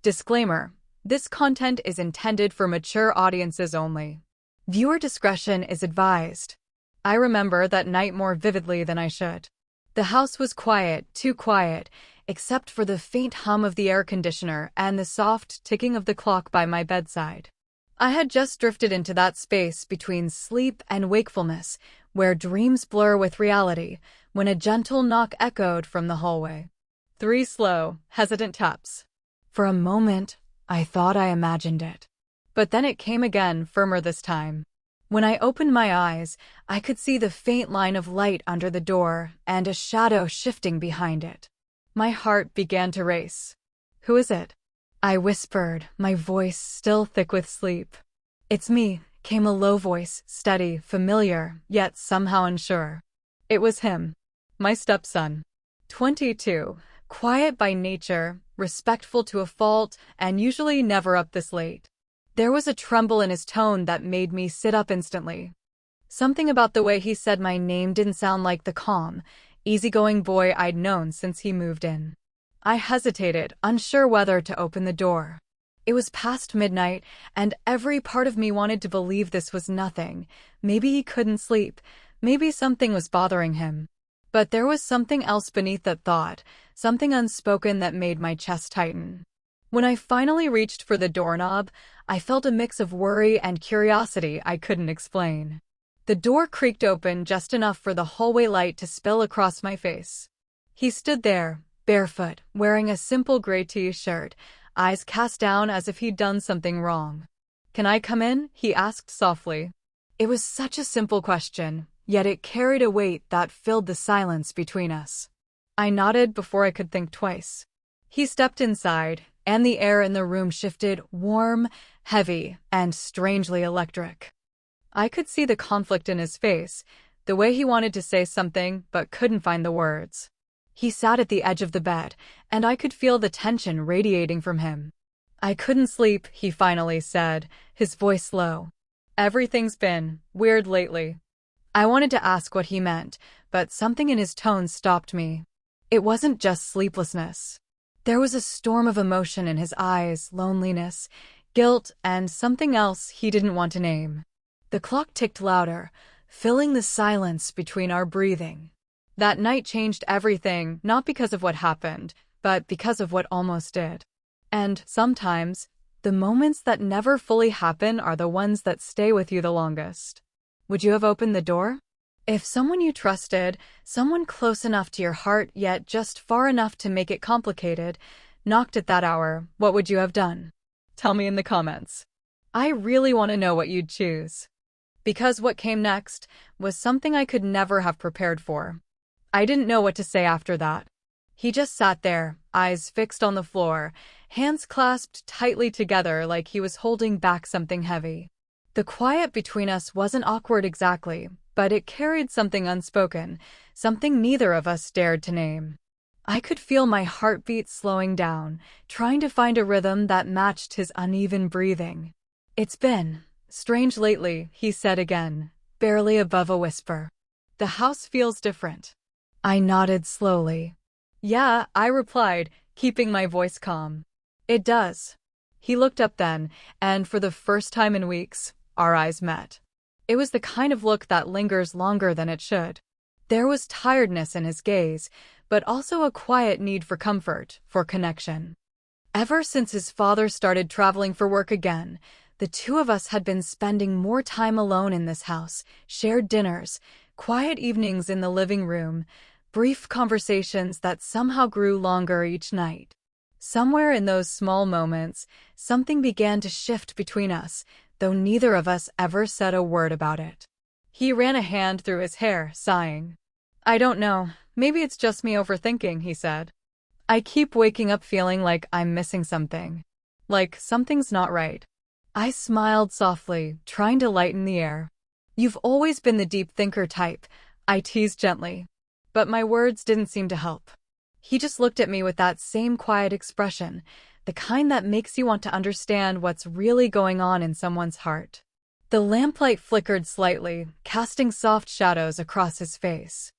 Disclaimer: this content is intended for mature audiences only. Viewer discretion is advised. I remember that night more vividly than I should. The house was quiet, too quiet, except for the faint hum of the air conditioner and the soft ticking of the clock by my bedside. I had just drifted into that space between sleep and wakefulness, where dreams blur with reality, when a gentle knock echoed from the hallway. 3 slow, hesitant taps. For a moment, I thought I imagined it. But then it came again, firmer this time. When I opened my eyes, I could see the faint line of light under the door and a shadow shifting behind it. My heart began to race. "Who is it?" I whispered, my voice still thick with sleep. "It's me," came a low voice, steady, familiar, yet somehow unsure. It was him. My stepson. 22, quiet by nature, respectful to a fault, and usually never up this late. There was a tremble in his tone that made me sit up instantly. Something about the way he said my name didn't sound like the calm, easygoing boy I'd known since he moved in. I hesitated, unsure whether to open the door. It was past midnight, and every part of me wanted to believe this was nothing. Maybe he couldn't sleep. Maybe something was bothering him. But there was something else beneath that thought, something unspoken that made my chest tighten. When I finally reached for the doorknob, I felt a mix of worry and curiosity I couldn't explain. The door creaked open just enough for the hallway light to spill across my face. He stood there, barefoot, wearing a simple gray t-shirt, eyes cast down as if he'd done something wrong. "Can I come in?" he asked softly. It was such a simple question, yet it carried a weight that filled the silence between us. I nodded before I could think twice. He stepped inside, and the air in the room shifted, warm, heavy, and strangely electric. I could see the conflict in his face, the way he wanted to say something but couldn't find the words. He sat at the edge of the bed, and I could feel the tension radiating from him. "I couldn't sleep," he finally said, his voice low. "Everything's been weird lately." I wanted to ask what he meant, but something in his tone stopped me. It wasn't just sleeplessness. There was a storm of emotion in his eyes, loneliness, guilt, and something else he didn't want to name. The clock ticked louder, filling the silence between our breathing. That night changed everything, not because of what happened, but because of what almost did. And sometimes, the moments that never fully happen are the ones that stay with you the longest. Would you have opened the door? If someone you trusted, someone close enough to your heart yet just far enough to make it complicated, knocked at that hour, what would you have done? Tell me in the comments. I really want to know what you'd choose. Because what came next was something I could never have prepared for. I didn't know what to say after that. He just sat there, eyes fixed on the floor, hands clasped tightly together like he was holding back something heavy. The quiet between us wasn't awkward exactly, but it carried something unspoken, something neither of us dared to name. I could feel my heartbeat slowing down, trying to find a rhythm that matched his uneven breathing. "It's been strange lately," he said again, barely above a whisper. "The house feels different." I nodded slowly. "Yeah," I replied, keeping my voice calm. "It does." He looked up then, and for the first time in weeks, our eyes met. It was the kind of look that lingers longer than it should. There was tiredness in his gaze, but also a quiet need for comfort, for connection. Ever since his father started traveling for work again, the two of us had been spending more time alone in this house, shared dinners, quiet evenings in the living room, brief conversations that somehow grew longer each night. Somewhere in those small moments, something began to shift between us, though neither of us ever said a word about it. He ran a hand through his hair, sighing. "I don't know, maybe it's just me overthinking," he said. "I keep waking up feeling like I'm missing something. Like something's not right." I smiled softly, trying to lighten the air. "You've always been the deep thinker type," I teased gently. But my words didn't seem to help. He just looked at me with that same quiet expression, the kind that makes you want to understand what's really going on in someone's heart. The lamplight flickered slightly, casting soft shadows across his face.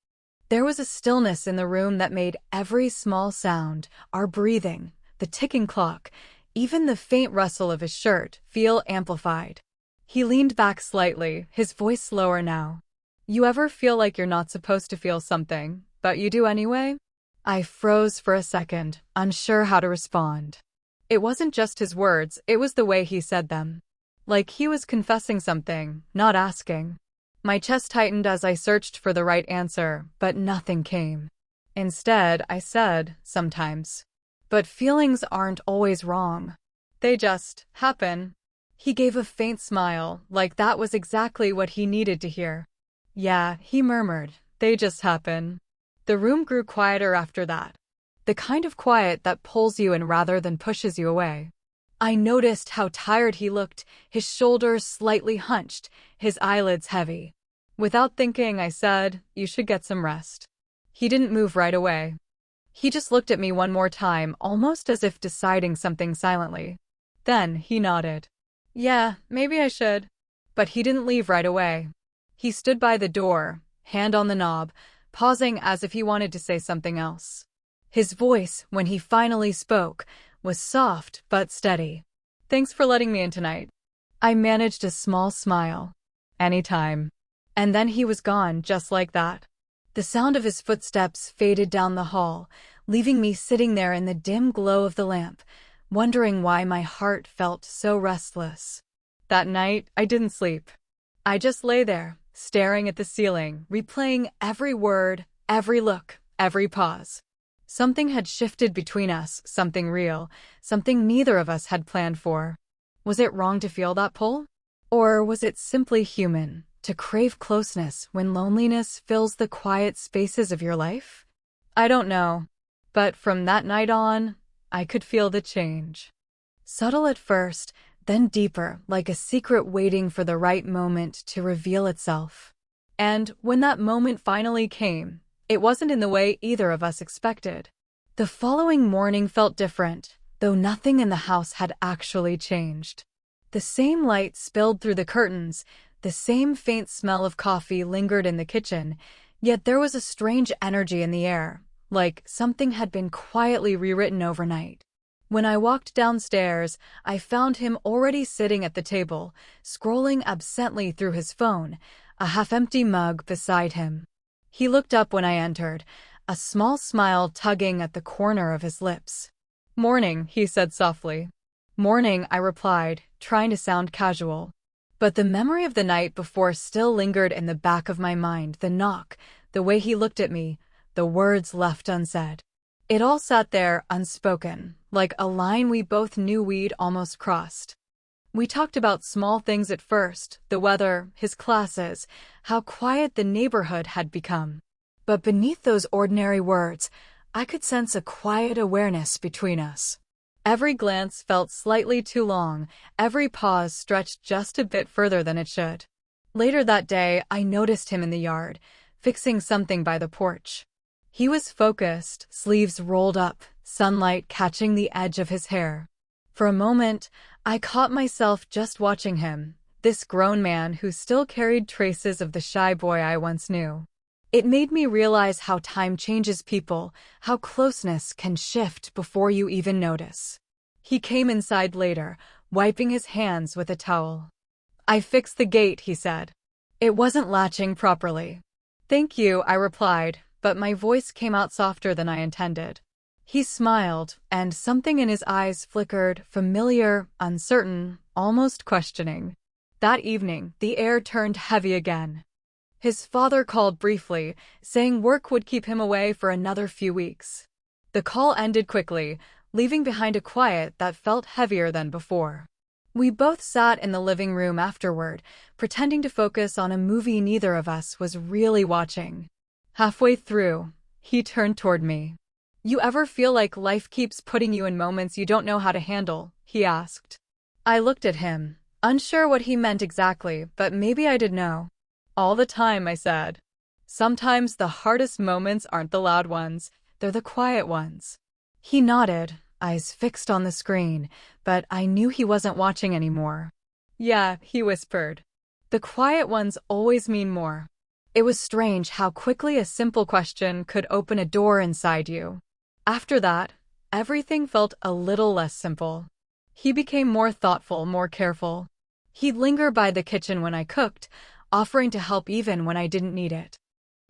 There was a stillness in the room that made every small sound, our breathing, the ticking clock, even the faint rustle of his shirt feel amplified. He leaned back slightly, his voice slower now. You ever feel like you're not supposed to feel something, but you do anyway? I froze for a second, unsure how to respond. It wasn't just his words, it was the way he said them. Like he was confessing something, not asking. My chest tightened as I searched for the right answer, but nothing came. Instead, I said, sometimes. But feelings aren't always wrong. They just happen. He gave a faint smile, like that was exactly what he needed to hear. Yeah, he murmured, they just happen. The room grew quieter after that. The kind of quiet that pulls you in rather than pushes you away. I noticed how tired he looked, his shoulders slightly hunched, his eyelids heavy. Without thinking, I said, you should get some rest. He didn't move right away. He just looked at me one more time, almost as if deciding something silently. Then he nodded. Yeah, maybe I should. But he didn't leave right away. He stood by the door, hand on the knob, pausing as if he wanted to say something else. His voice, when he finally spoke, was soft but steady. Thanks for letting me in tonight. I managed a small smile. Anytime. And then he was gone just like that. The sound of his footsteps faded down the hall, leaving me sitting there in the dim glow of the lamp, wondering why my heart felt so restless. That night, I didn't sleep. I just lay there, staring at the ceiling, replaying every word, every look, every pause. Something had shifted between us, something real, something neither of us had planned for. Was it wrong to feel that pull? Or was it simply human, to crave closeness when loneliness fills the quiet spaces of your life? I don't know. But from that night on, I could feel the change. Subtle at first, then deeper, like a secret waiting for the right moment to reveal itself. And when that moment finally came, it wasn't in the way either of us expected. The following morning felt different, though nothing in the house had actually changed. The same light spilled through the curtains, the same faint smell of coffee lingered in the kitchen, yet there was a strange energy in the air, like something had been quietly rewritten overnight. When I walked downstairs, I found him already sitting at the table, scrolling absently through his phone, a half-empty mug beside him. He looked up when I entered, a small smile tugging at the corner of his lips. "Morning," he said softly. "Morning," I replied, trying to sound casual. But the memory of the night before still lingered in the back of my mind, the knock, the way he looked at me, the words left unsaid. It all sat there, unspoken, like a line we both knew we'd almost crossed. We talked about small things at first, the weather, his classes, how quiet the neighborhood had become. But beneath those ordinary words, I could sense a quiet awareness between us. Every glance felt slightly too long, every pause stretched just a bit further than it should. Later that day, I noticed him in the yard, fixing something by the porch. He was focused, sleeves rolled up, sunlight catching the edge of his hair. For a moment, I caught myself just watching him, this grown man who still carried traces of the shy boy I once knew. It made me realize how time changes people, how closeness can shift before you even notice. He came inside later, wiping his hands with a towel. "I fixed the gate," he said. "It wasn't latching properly." "Thank you," I replied, but my voice came out softer than I intended. He smiled, and something in his eyes flickered, familiar, uncertain, almost questioning. That evening, the air turned heavy again. His father called briefly, saying work would keep him away for another few weeks. The call ended quickly, leaving behind a quiet that felt heavier than before. We both sat in the living room afterward, pretending to focus on a movie neither of us was really watching. Halfway through, he turned toward me. "You ever feel like life keeps putting you in moments you don't know how to handle?" he asked. I looked at him, unsure what he meant exactly, but maybe I did know. "All the time," I said. "Sometimes the hardest moments aren't the loud ones, they're the quiet ones." He nodded, eyes fixed on the screen, but I knew he wasn't watching anymore. "Yeah," he whispered. "The quiet ones always mean more." It was strange how quickly a simple question could open a door inside you. After that, everything felt a little less simple. He became more thoughtful, more careful. He'd linger by the kitchen when I cooked, offering to help even when I didn't need it.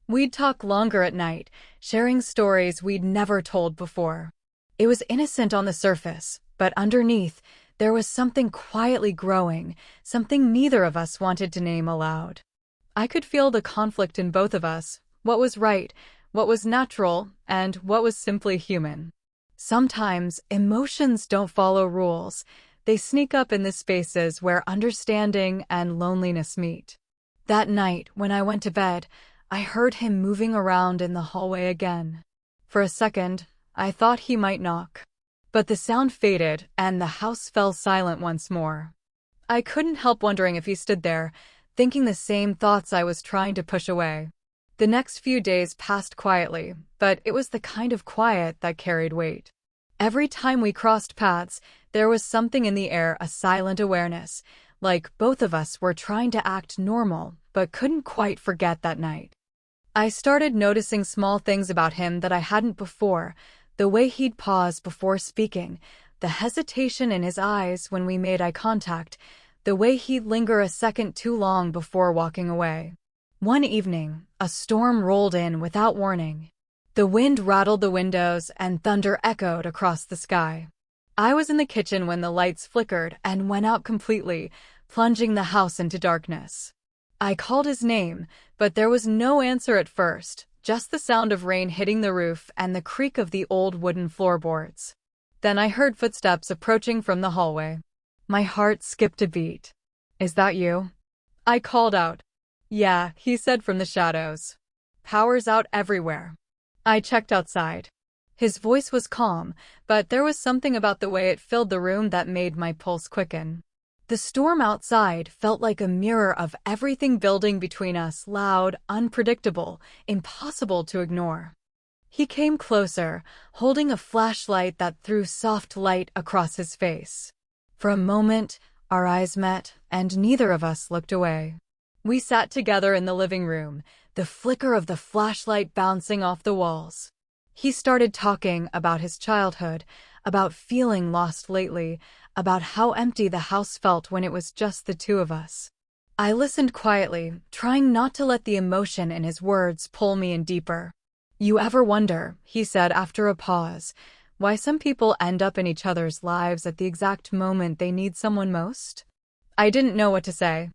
We'd talk longer at night, sharing stories we'd never told before. It was innocent on the surface, but underneath, there was something quietly growing, something neither of us wanted to name aloud. I could feel the conflict in both of us, what was right, what was natural, and what was simply human. Sometimes, emotions don't follow rules. They sneak up in the spaces where understanding and loneliness meet. That night, when I went to bed, I heard him moving around in the hallway again. For a second, I thought he might knock. But the sound faded, and the house fell silent once more. I couldn't help wondering if he stood there, thinking the same thoughts I was trying to push away. The next few days passed quietly, but it was the kind of quiet that carried weight. Every time we crossed paths, there was something in the air, a silent awareness, like both of us were trying to act normal, but couldn't quite forget that night. I started noticing small things about him that I hadn't before, the way he'd pause before speaking, the hesitation in his eyes when we made eye contact, the way he'd linger a second too long before walking away. One evening, a storm rolled in without warning. The wind rattled the windows and thunder echoed across the sky. I was in the kitchen when the lights flickered and went out completely, plunging the house into darkness. I called his name, but there was no answer at first, just the sound of rain hitting the roof and the creak of the old wooden floorboards. Then I heard footsteps approaching from the hallway. My heart skipped a beat. "Is that you?" I called out. "Yeah," he said from the shadows. "Power's out everywhere." I checked outside. His voice was calm, but there was something about the way it filled the room that made my pulse quicken. The storm outside felt like a mirror of everything building between us, loud, unpredictable, impossible to ignore. He came closer, holding a flashlight that threw soft light across his face. For a moment, our eyes met, and neither of us looked away. We sat together in the living room, the flicker of the flashlight bouncing off the walls. He started talking about his childhood, about feeling lost lately, about how empty the house felt when it was just the two of us. I listened quietly, trying not to let the emotion in his words pull me in deeper. "You ever wonder," he said after a pause, "why some people end up in each other's lives at the exact moment they need someone most?" I didn't know what to say.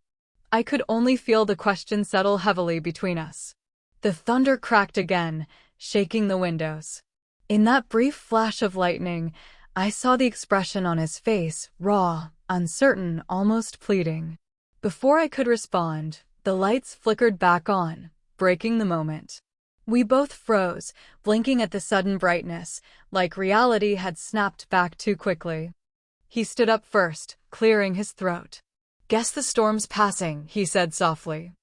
I could only feel the question settle heavily between us. The thunder cracked again, shaking the windows. In that brief flash of lightning, I saw the expression on his face, raw, uncertain, almost pleading. Before I could respond, the lights flickered back on, breaking the moment. We both froze, blinking at the sudden brightness, like reality had snapped back too quickly. He stood up first, clearing his throat. "Guess the storm's passing," he said softly.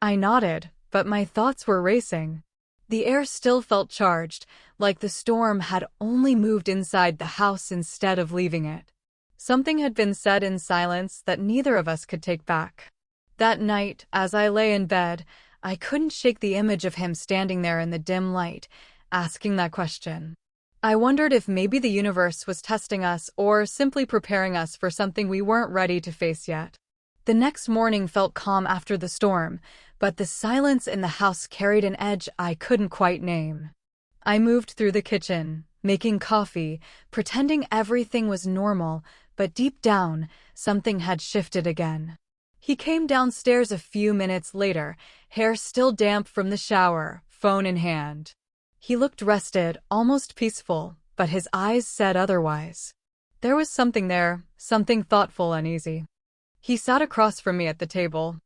I nodded, but my thoughts were racing. The air still felt charged, like the storm had only moved inside the house instead of leaving it. Something had been said in silence that neither of us could take back. That night, as I lay in bed, I couldn't shake the image of him standing there in the dim light, asking that question. I wondered if maybe the universe was testing us or simply preparing us for something we weren't ready to face yet. The next morning felt calm after the storm, but the silence in the house carried an edge I couldn't quite name. I moved through the kitchen, making coffee, pretending everything was normal, but deep down, something had shifted again. He came downstairs a few minutes later, hair still damp from the shower, phone in hand. He looked rested, almost peaceful, but his eyes said otherwise. There was something there, something thoughtful and easy. He sat across from me at the table.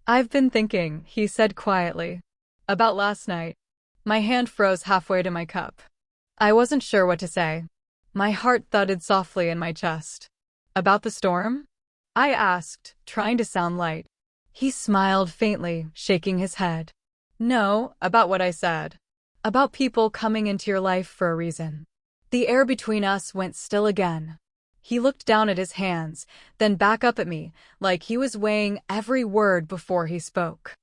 "I've been thinking," he said quietly, "about last night." My hand froze halfway to my cup. I wasn't sure what to say. My heart thudded softly in my chest. "About the storm?" I asked, trying to sound light. He smiled faintly, shaking his head. "No, about what I said. About people coming into your life for a reason." The air between us went still again. He looked down at his hands, then back up at me, like he was weighing every word before he spoke.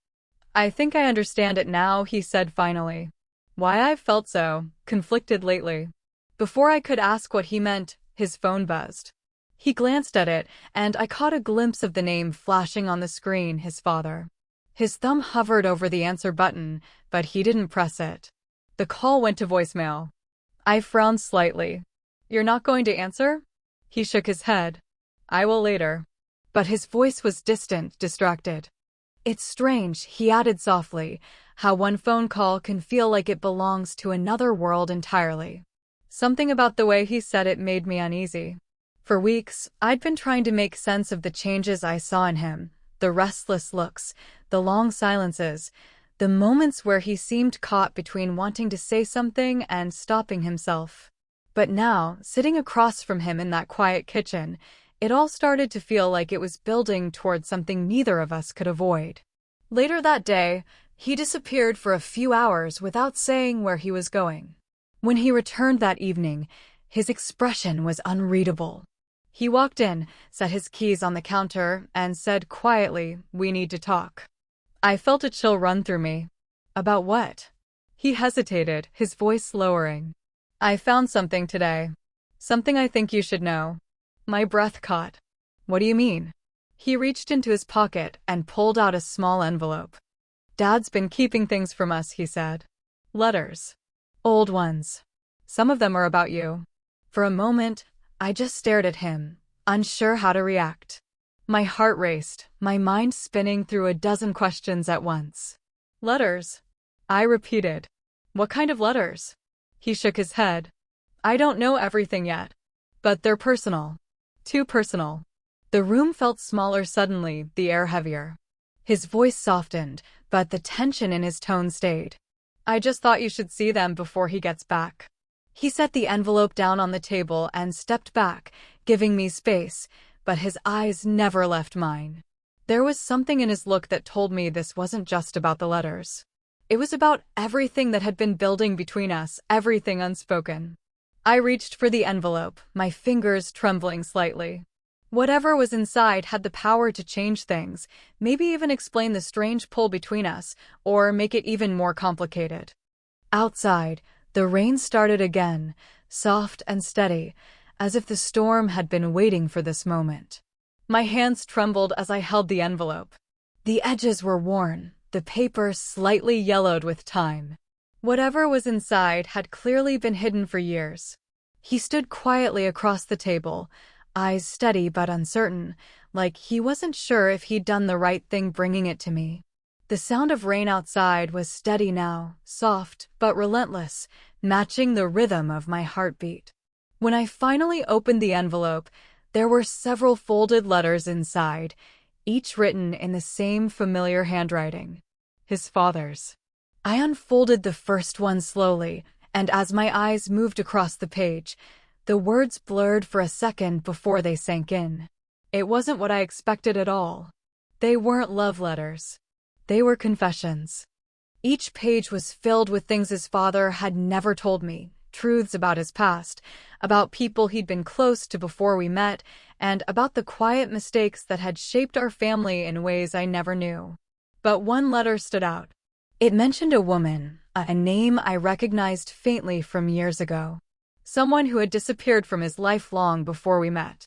"I think I understand it now," he said finally. "Why I've felt so conflicted lately." Before I could ask what he meant, his phone buzzed. He glanced at it, and I caught a glimpse of the name flashing on the screen, his father. His thumb hovered over the answer button, but he didn't press it. The call went to voicemail. I frowned slightly. "You're not going to answer?" He shook his head. "I will later." But his voice was distant, distracted. "It's strange," he added softly, "how one phone call can feel like it belongs to another world entirely." Something about the way he said it made me uneasy. For weeks, I'd been trying to make sense of the changes I saw in him, the restless looks, the long silences, the moments where he seemed caught between wanting to say something and stopping himself. But now, sitting across from him in that quiet kitchen, it all started to feel like it was building toward something neither of us could avoid. Later that day, he disappeared for a few hours without saying where he was going. When he returned that evening, his expression was unreadable. He walked in, set his keys on the counter, and said quietly, "We need to talk." I felt a chill run through me. "About what?" He hesitated, his voice lowering. "I found something today. Something I think you should know." My breath caught. "What do you mean?" He reached into his pocket and pulled out a small envelope. "Dad's been keeping things from us," he said. "Letters. Old ones. Some of them are about you." For a moment, I just stared at him, unsure how to react. My heart raced, my mind spinning through a dozen questions at once. "Letters?" I repeated. "What kind of letters?" He shook his head. "I don't know everything yet. But they're personal. Too personal." The room felt smaller suddenly, the air heavier. His voice softened, but the tension in his tone stayed. "I just thought you should see them before he gets back." He set the envelope down on the table and stepped back, giving me space, but his eyes never left mine. There was something in his look that told me this wasn't just about the letters. It was about everything that had been building between us, everything unspoken. I reached for the envelope, my fingers trembling slightly. Whatever was inside had the power to change things, maybe even explain the strange pull between us, or make it even more complicated. Outside, the rain started again, soft and steady, as if the storm had been waiting for this moment. My hands trembled as I held the envelope. The edges were worn, the paper slightly yellowed with time. Whatever was inside had clearly been hidden for years. He stood quietly across the table, eyes steady but uncertain, like he wasn't sure if he'd done the right thing bringing it to me. The sound of rain outside was steady now, soft but relentless, matching the rhythm of my heartbeat. When I finally opened the envelope, there were several folded letters inside, each written in the same familiar handwriting. His father's. I unfolded the first one slowly, and as my eyes moved across the page, the words blurred for a second before they sank in. It wasn't what I expected at all. They weren't love letters. They were confessions. Each page was filled with things his father had never told me, truths about his past, about people he'd been close to before we met, and about the quiet mistakes that had shaped our family in ways I never knew. But one letter stood out. It mentioned a woman, a name I recognized faintly from years ago. Someone who had disappeared from his life long before we met.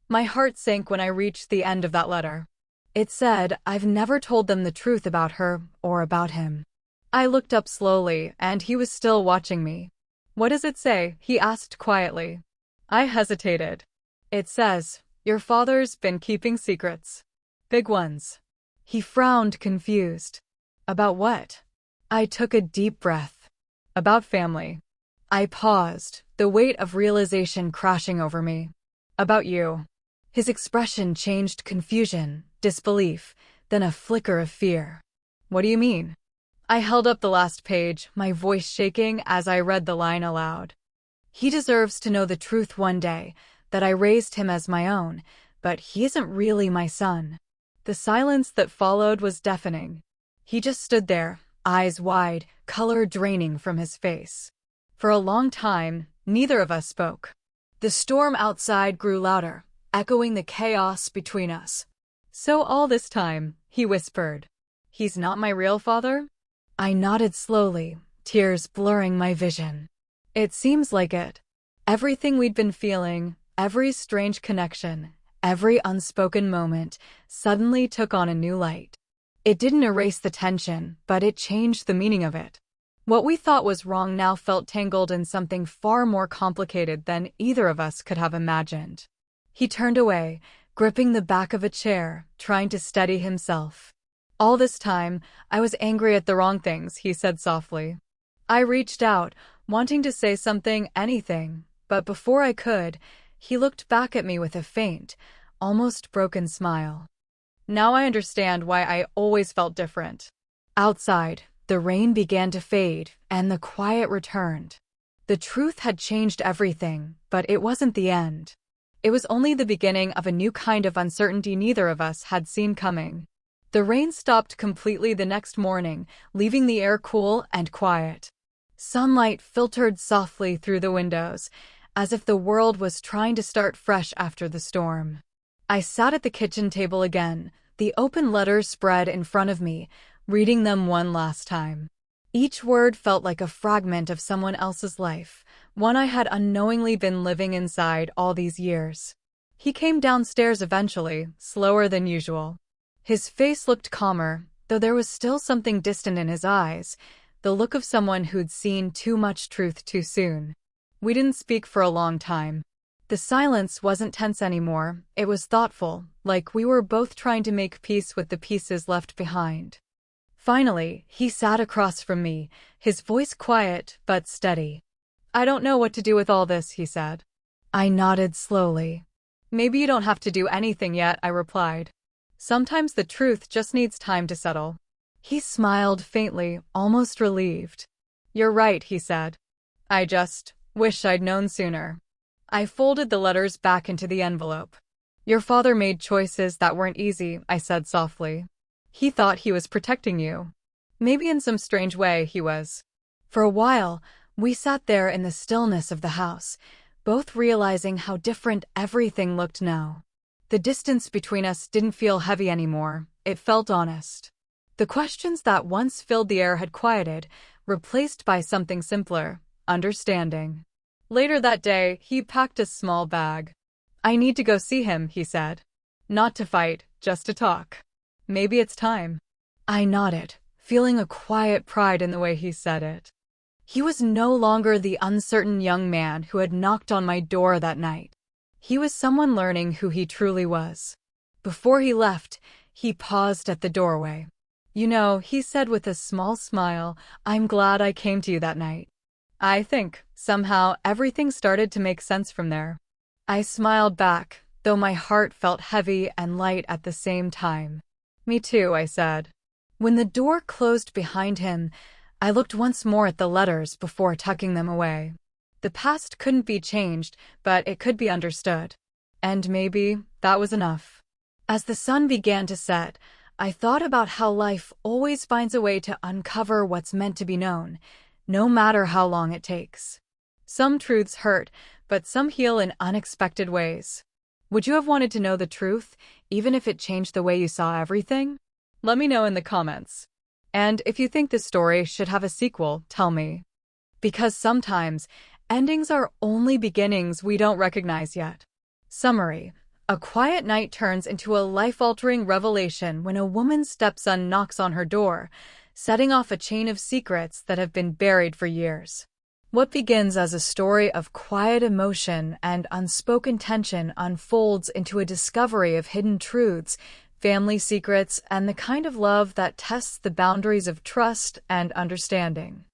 My heart sank when I reached the end of that letter. It said, "I've never told them the truth about her or about him." I looked up slowly, and he was still watching me. "What does it say?" he asked quietly. I hesitated. "It says, your father's been keeping secrets. Big ones." He frowned, confused. "About what?" I took a deep breath. "About family." I paused, the weight of realization crashing over me. "About you." His expression changed: confusion, disbelief, then a flicker of fear. "What do you mean?" I held up the last page, my voice shaking as I read the line aloud. "He deserves to know the truth one day, that I raised him as my own, but he isn't really my son." The silence that followed was deafening. He just stood there, eyes wide, color draining from his face. For a long time, neither of us spoke. The storm outside grew louder, echoing the chaos between us. "So all this time," he whispered, "he's not my real father?" I nodded slowly, tears blurring my vision. "It seems like it." Everything we'd been feeling, every strange connection, every unspoken moment, suddenly took on a new light. It didn't erase the tension, but it changed the meaning of it. What we thought was wrong now felt tangled in something far more complicated than either of us could have imagined. He turned away, gripping the back of a chair, trying to steady himself. "All this time, I was angry at the wrong things," he said softly. I reached out, wanting to say something, anything, but before I could, he looked back at me with a faint, almost broken smile. "Now I understand why I always felt different." Outside, the rain began to fade, and the quiet returned. The truth had changed everything, but it wasn't the end. It was only the beginning of a new kind of uncertainty neither of us had seen coming. The rain stopped completely the next morning, leaving the air cool and quiet. Sunlight filtered softly through the windows, as if the world was trying to start fresh after the storm. I sat at the kitchen table again, the open letters spread in front of me, reading them one last time. Each word felt like a fragment of someone else's life, one I had unknowingly been living inside all these years. He came downstairs eventually, slower than usual. His face looked calmer, though there was still something distant in his eyes, the look of someone who'd seen too much truth too soon. We didn't speak for a long time. The silence wasn't tense anymore, it was thoughtful, like we were both trying to make peace with the pieces left behind. Finally, he sat across from me, his voice quiet but steady. "I don't know what to do with all this," he said. I nodded slowly. "Maybe you don't have to do anything yet," I replied. "Sometimes the truth just needs time to settle." He smiled faintly, almost relieved. "You're right," he said. "I just wish I'd known sooner." I folded the letters back into the envelope. "Your father made choices that weren't easy," I said softly. "He thought he was protecting you. Maybe in some strange way he was." For a while, we sat there in the stillness of the house, both realizing how different everything looked now. The distance between us didn't feel heavy anymore, it felt honest. The questions that once filled the air had quieted, replaced by something simpler: understanding. Later that day, he packed a small bag. "I need to go see him," he said. "Not to fight, just to talk. Maybe it's time." I nodded, feeling a quiet pride in the way he said it. He was no longer the uncertain young man who had knocked on my door that night. He was someone learning who he truly was. Before he left, he paused at the doorway. "You know," he said with a small smile, "I'm glad I came to you that night." I think, somehow, everything started to make sense from there. I smiled back, though my heart felt heavy and light at the same time. "Me too," I said. When the door closed behind him, I looked once more at the letters before tucking them away. The past couldn't be changed, but it could be understood. And maybe that was enough. As the sun began to set, I thought about how life always finds a way to uncover what's meant to be known, no matter how long it takes. Some truths hurt, but some heal in unexpected ways. Would you have wanted to know the truth, even if it changed the way you saw everything? Let me know in the comments. And if you think this story should have a sequel, tell me. Because sometimes, endings are only beginnings we don't recognize yet. Summary: a quiet night turns into a life-altering revelation when a woman's stepson knocks on her door, setting off a chain of secrets that have been buried for years. What begins as a story of quiet emotion and unspoken tension unfolds into a discovery of hidden truths, family secrets, and the kind of love that tests the boundaries of trust and understanding.